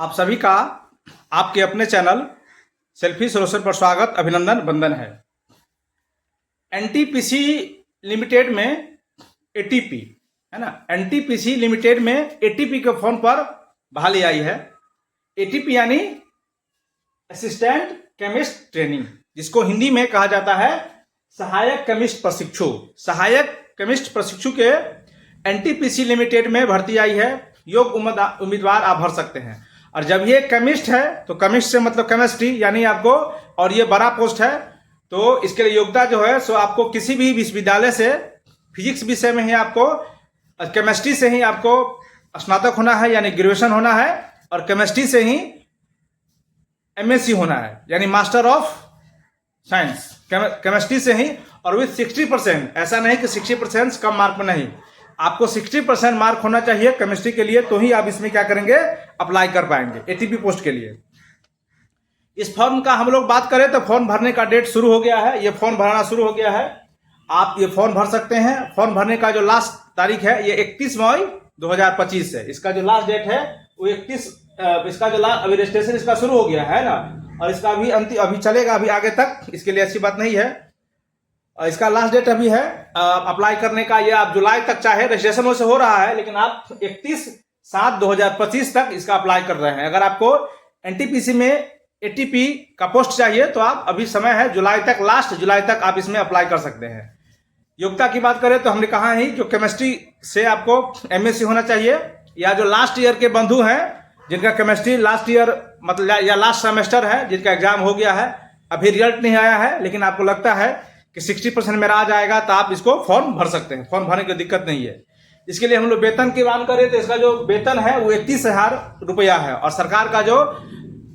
आप सभी का आपके अपने चैनल सेल्फी सोल्यूशन पर स्वागत, अभिनंदन, वंदन है। एनटीपीसी लिमिटेड में एटीपी है ना, एनटीपीसी लिमिटेड में एटीपी के फॉर्म पर बहाली आई है। एटीपी यानी असिस्टेंट केमिस्ट ट्रेनिंग, जिसको हिंदी में कहा जाता है सहायक केमिस्ट प्रशिक्षु। सहायक केमिस्ट प्रशिक्षु के एनटीपीसी लिमिटेड में भर्ती आई है। योग्य उम्मीदवार आप भर सकते हैं। और जब ये केमिस्ट है तो केमिस्ट से मतलब केमिस्ट्री यानी आपको, और ये बड़ा पोस्ट है तो इसके लिए योग्यता जो है सो आपको किसी भी विश्वविद्यालय से फिजिक्स विषय में ही आपको, केमिस्ट्री से ही आपको स्नातक होना है यानी ग्रेजुएशन होना है, और केमिस्ट्री से ही एमएससी होना है यानी मास्टर ऑफ साइंस केमिस्ट्री से ही, और विथ 60%। ऐसा नहीं कि 60% कम मार्क में नहीं, आपको 60% मार्क होना चाहिए केमिस्ट्री के लिए, तो ही आप इसमें क्या करेंगे, अप्लाई कर पाएंगे एटीपी पोस्ट के लिए। इस फॉर्म का हम लोग बात करें तो फॉर्म भरने का डेट शुरू हो गया है। ये फॉर्म भरना शुरू हो गया है, आप ये फॉर्म भर सकते हैं। फॉर्म भरने का जो लास्ट तारीख है ये 31 मई 2025 है। इसका जो लास्ट डेट है वो 31, इसका जो लास्ट, अभी रजिस्ट्रेशन इसका शुरू हो गया है ना, और इसका अभी अभी चलेगा अभी आगे तक, इसके लिए अच्छी बात नहीं है। इसका लास्ट डेट अभी है अप्लाई करने का। ये आप जुलाई तक चाहे, रजिस्ट्रेशन वैसे हो रहा है लेकिन आप 31/7/2025 तक इसका अप्लाई कर रहे हैं। अगर आपको एनटीपीसी में एटीपी का पोस्ट चाहिए तो आप अभी समय है जुलाई तक, लास्ट जुलाई तक आप इसमें अप्लाई कर सकते हैं। योग्यता की बात करें तो हमने कहा ही जो केमिस्ट्री से आपको एमएससी होना चाहिए, या जो लास्ट ईयर के बंधु हैं जिनका केमिस्ट्री लास्ट ईयर मतलब या लास्ट सेमेस्टर है, जिनका एग्जाम हो गया है, अभी रिजल्ट नहीं आया है, लेकिन आपको लगता है कि 60% मेरा आ जाएगा तो आप इसको फॉर्म भर सकते हैं। फॉर्म भरने की दिक्कत नहीं है। इसके लिए हम लोग वेतन की बात करें तो इसका जो वेतन है वो 31,000 रुपया है, और सरकार का जो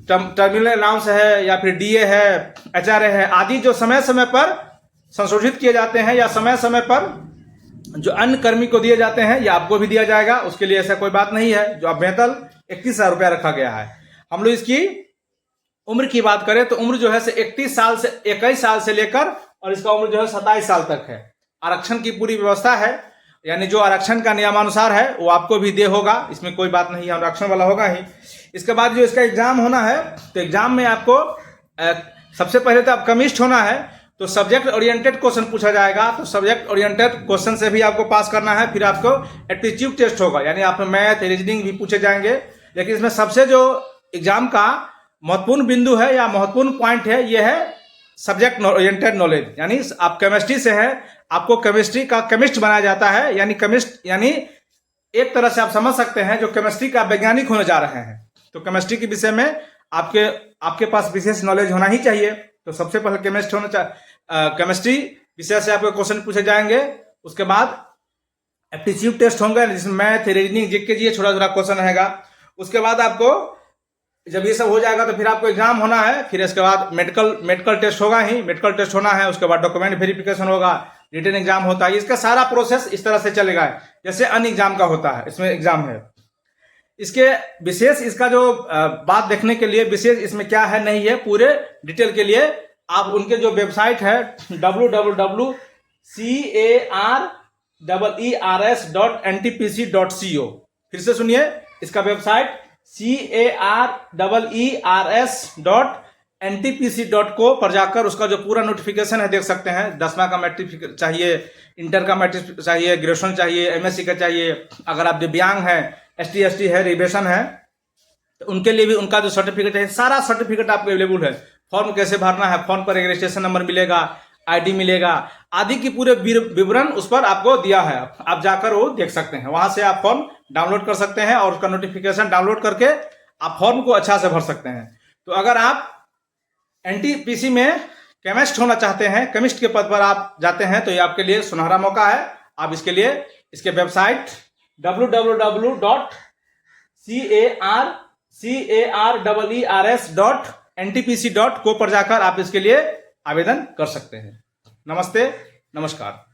टर्मिनल अलाउंस है या फिर डीए है, एचआरए है आदि जो समय समय पर संशोधित किए जाते हैं, या समय समय पर जो अन्य कर्मी को दिए जाते हैं, या आपको भी दिया जाएगा, उसके लिए ऐसा कोई बात नहीं है। जो अब वेतन 31,000 रुपया रखा गया है। हम लोग इसकी उम्र की बात करें तो उम्र जो है 21 साल से लेकर, और इसका उम्र जो है 27 साल तक है। आरक्षण की पूरी व्यवस्था है, यानी जो आरक्षण का नियमानुसार है वो आपको भी दे होगा, इसमें कोई बात नहीं है, आरक्षण वाला होगा ही। इसके बाद जो इसका एग्जाम होना है तो एग्जाम में आपको सबसे पहले तो आप केमिस्ट होना है तो सब्जेक्ट ओरिएंटेड क्वेश्चन पूछा जाएगा, तो सब्जेक्ट ओरिएंटेड क्वेश्चन से भी आपको पास करना है। फिर आपको एप्टीट्यूड टेस्ट होगा, यानी आप मैथ रीजनिंग भी पूछे जाएंगे। लेकिन इसमें सबसे जो एग्जाम का महत्वपूर्ण बिंदु है या महत्वपूर्ण पॉइंट है, ये है सब्जेक्ट ओरिएंटेड नॉलेज। यानी आप केमिस्ट्री से हैं, आपको केमिस्ट्री का केमिस्ट बनाया जाता है, यानी केमिस्ट यानी एक तरह से आप समझ सकते हैं जो केमिस्ट्री का वैज्ञानिक होने जा रहे हैं। तो केमिस्ट्री के विषय में आपके पास विशेष नॉलेज होना ही चाहिए। तो सबसे पहले केमिस्ट होना चाहिए, केमिस्ट्री विषय से आपको क्वेश्चन पूछे जाएंगे। उसके बाद एप्टीट्यूड टेस्ट होंगे जिसमें मैथ रीजनिंग जीके जी छोटा छोटा क्वेश्चन रहेगा। उसके बाद आपको जब ये सब हो जाएगा तो फिर आपको एग्जाम होना है। फिर इसके बाद मेडिकल टेस्ट होगा ही, मेडिकल टेस्ट होना है। उसके बाद डॉक्यूमेंट वेरिफिकेशन होगा, रिटन एग्जाम होता है। इसका सारा प्रोसेस इस तरह से चलेगा जैसे अन्य एग्जाम का होता है, इसमें एग्जाम है। इसके विशेष, इसका जो बात देखने के लिए विशेष इसमें क्या है नहीं है, पूरे डिटेल के लिए आप उनके जो वेबसाइट है www.careers.ntpc.co, फिर से सुनिए इसका वेबसाइट careers.ntpc.co पर जाकर उसका जो पूरा नोटिफिकेशन है देख सकते हैं। 10वां का मैट्रिक चाहिए, इंटर का मैट्रिक चाहिए, ग्रेजुएशन चाहिए, एमएससी का चाहिए। अगर आप दिव्यांग हैं, ST है, रिजर्वेशन है, तो उनके लिए भी उनका जो सर्टिफिकेट है, सारा सर्टिफिकेट आपको अवेलेबल है। फॉर्म कैसे भरना है, फॉर्म पर रजिस्ट्रेशन नंबर मिलेगा, आईडी मिलेगा, आदि की पूरे विवरण उस पर आपको दिया है। आप जाकर वो देख सकते हैं, वहां से आप फॉर्म डाउनलोड कर सकते हैं, और उसका नोटिफिकेशन डाउनलोड करके आप फॉर्म को अच्छा से भर सकते हैं। तो अगर आप एनटीपीसी में केमिस्ट होना चाहते हैं, केमिस्ट के पद पर आप जाते हैं, तो ये आपके लिए सुनहरा मौका है। आप इसके लिए इसके वेबसाइट www.careers.ntpc.co पर जाकर आप इसके लिए आवेदन कर सकते हैं। नमस्ते, नमस्कार।